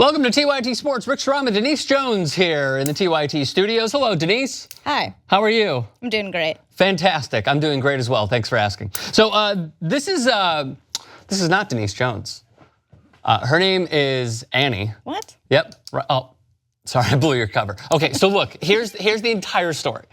Welcome to TYT Sports. Rick Strom and Denise Jones here in the TYT studios. Hello, Denise. Hi. How are you? I'm doing great. Fantastic. I'm doing great as well. Thanks for asking. So this is not Denise Jones. Her name is Annie. What? Yep. Oh, sorry, I blew your cover. Okay, so look, here's the entire story.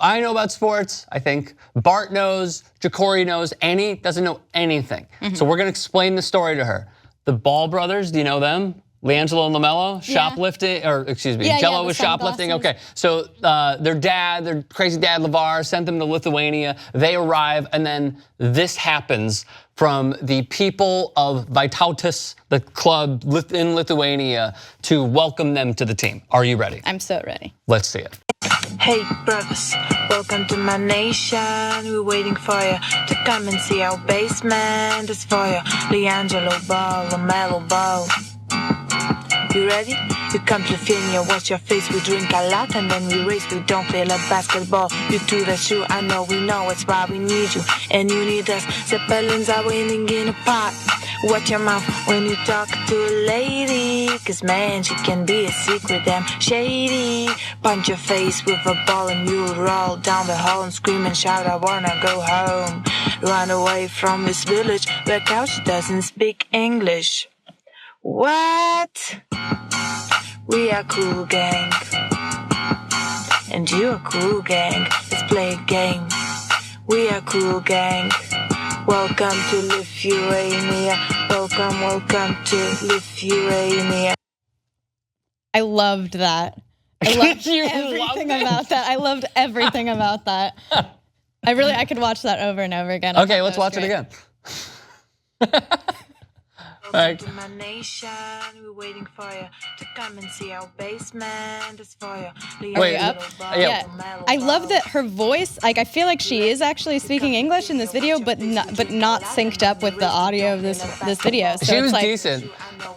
I know about sports, I think. Bart knows, Jacorey knows, Annie doesn't know anything. So we're gonna explain the story to her. The Ball brothers, do you know them? LiAngelo and Lamelo, shoplifting, or excuse me, Jello was shoplifting. Okay, so their crazy dad LeVar sent them to Lithuania. They arrive, and then this happens from the people of Vytautas, the club in Lithuania, to welcome them to the team. Are you ready? I'm so ready. Let's see it. Hey brothers, welcome to my nation. We're waiting for you to come and see our basement is for you. LiAngelo Ball, Lamelo Ball. You ready? You come to Lithuania, watch your face. We drink a lot and then we race. We don't play like basketball. You do that too, I know, we know. It's why we need you and you need us. Zeppelins are winning in a pot. Watch your mouth when you talk to a lady, cause man, she can be a secret damn shady. Punch your face with a ball and you'll roll down the hall and scream and shout, I wanna go home. Run away from this village where couch doesn't speak English. What? We are cool gang. And you are cool gang. Let's play a game. We are cool gang. Welcome to Lithuania. Welcome to Lithuania. I loved that. I loved everything about that. I loved everything about that. I could watch that over and over again. Okay, let's watch it again. Welcome to my nation. We're waiting for you to come and see our basement is for you. Wait, Yeah. I love that her voice, like I feel like she is actually speaking English in this video, but not synced up with the audio of this video. So She was like, decent.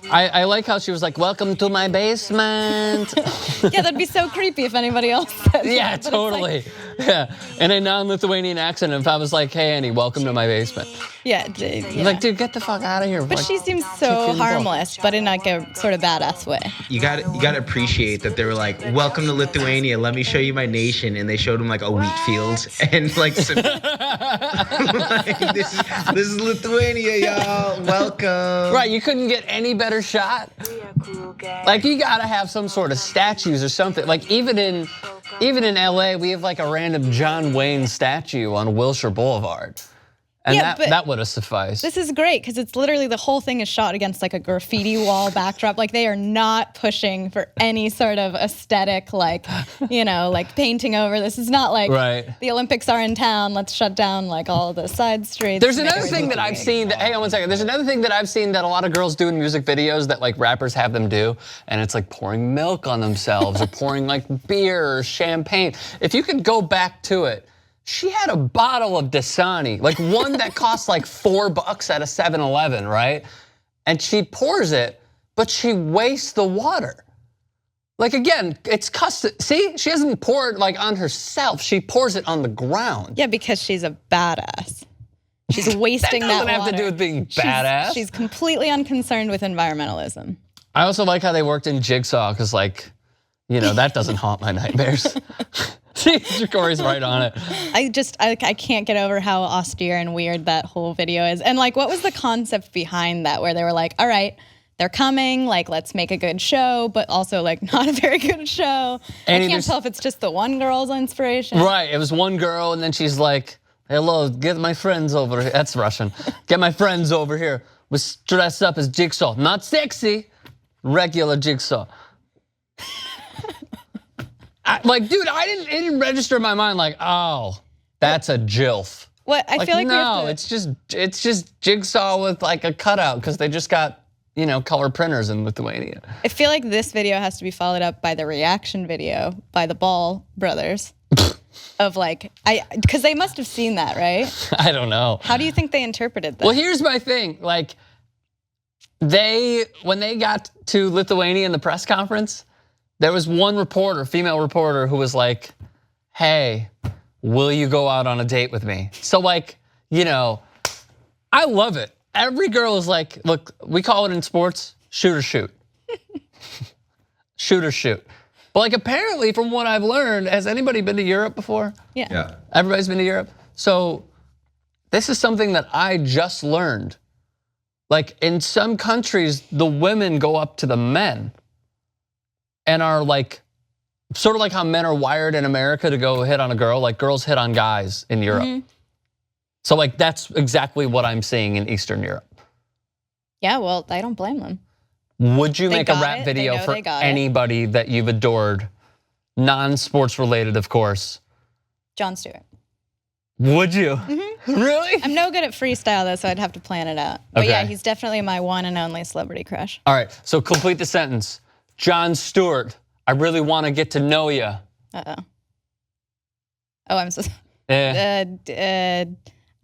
I like how she was like, welcome to my basement. yeah, that'd be so creepy if anybody else said Yeah, that, but totally. it's Yeah, in a non-Lithuanian accent, if I was like, hey, Annie, welcome to my basement. Yeah, Like, dude, get the fuck out of here. But Like, she seems so harmless, but in like a sort of badass way. You gotta appreciate that they were like, welcome to Lithuania, let me show you my nation, and they showed him like a wheat field and like, like this is Lithuania, y'all. Welcome. Right, you couldn't get any better shot. Like, you gotta have some sort of statues or something. Like, even in LA, we have like a random John Wayne statue on Wilshire Boulevard. And Yeah, but that would have sufficed. This is great because it's literally the whole thing is shot against like a graffiti wall backdrop. Like they are not pushing for any sort of aesthetic, like, you know, like painting over. This is not like the Olympics are in town. Let's shut down like all the side streets. There's another thing that I've seen. Hang on one second. There's another thing that I've seen that a lot of girls do in music videos that like rappers have them do, and it's like pouring milk on themselves or pouring like beer or champagne. If you could go back to it. She had a bottle of Dasani, like one that costs like $4 at a 7-Eleven, right? And she pours it, but she wastes the water. Like again, it's custom. See, she hasn't poured like on herself. She pours it on the ground. Yeah, because she's a badass. She's wasting that water. That doesn't have to do with being badass. She's completely unconcerned with environmentalism. I also like how they worked in Jigsaw, because like, you know, that doesn't haunt my nightmares. See, Jacorey's right on it. I can't get over how austere and weird that whole video is. And like, what was the concept behind that where they were like, all right, they're coming, like, let's make a good show, but also like not a very good show. And I can't tell if it's just the one girl's inspiration. Right, it was one girl and then she's like, hello, get my friends over here. That's Russian. Get my friends over here. We dress up as Jigsaw. Not sexy, regular Jigsaw. Like, dude, it didn't register in my mind like, oh, that's a GILF. What I feel like no, it's just Jigsaw with like a cutout because they just got, you know, color printers in Lithuania. I feel like this video has to be followed up by the reaction video by the Ball brothers of like, because they must have seen that, right? I don't know. How do you think they interpreted that? Well, here's my thing. Like, when they got to Lithuania in the press conference, there was one reporter, female reporter, who was like, hey, will you go out on a date with me? So like, you know, I love it. Every girl is like, look, we call it in sports, shoot or shoot. shoot or shoot. But like apparently from what I've learned, has anybody been to Europe before? Yeah. Everybody's been to Europe? So this is something that I just learned. Like in some countries, the women go up to the men and are like, sort of like how men are wired in America to go hit on a girl, like girls hit on guys in Europe. So like that's exactly what I'm seeing in Eastern Europe. Yeah, well, I don't blame them. Would you make a rap video for anybody that you've adored, non-sports related, of course? Jon Stewart. Would you? Really? I'm no good at freestyle though, so I'd have to plan it out. But yeah, he's definitely my one and only celebrity crush. All right, so complete the sentence. Jon Stewart, I really want to get to know you. Oh, I'm so.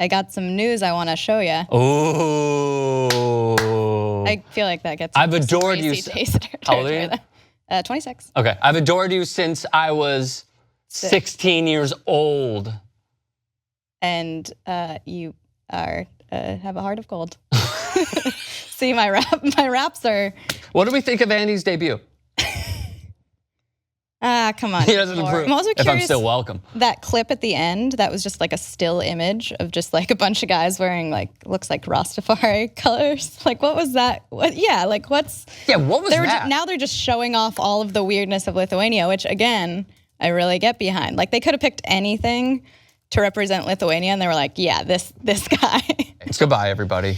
I got some news I want to show you. Oh. I feel like that gets. I've adored you. How old are you? 26. Okay, I've adored you since I was 16 years old. And you are have a heart of gold. See, my raps are. What do we think of Andy's debut? Come on. He doesn't approve. I'm also curious. If I'm still welcome. That clip at the end, that was just like a still image of just like a bunch of guys wearing like, looks like Rastafari colors. Like what was that? What was that? Now they're just showing off all of the weirdness of Lithuania, which again, I really get behind. Like they could have picked anything to represent Lithuania and they were like, yeah, this guy. Goodbye, everybody.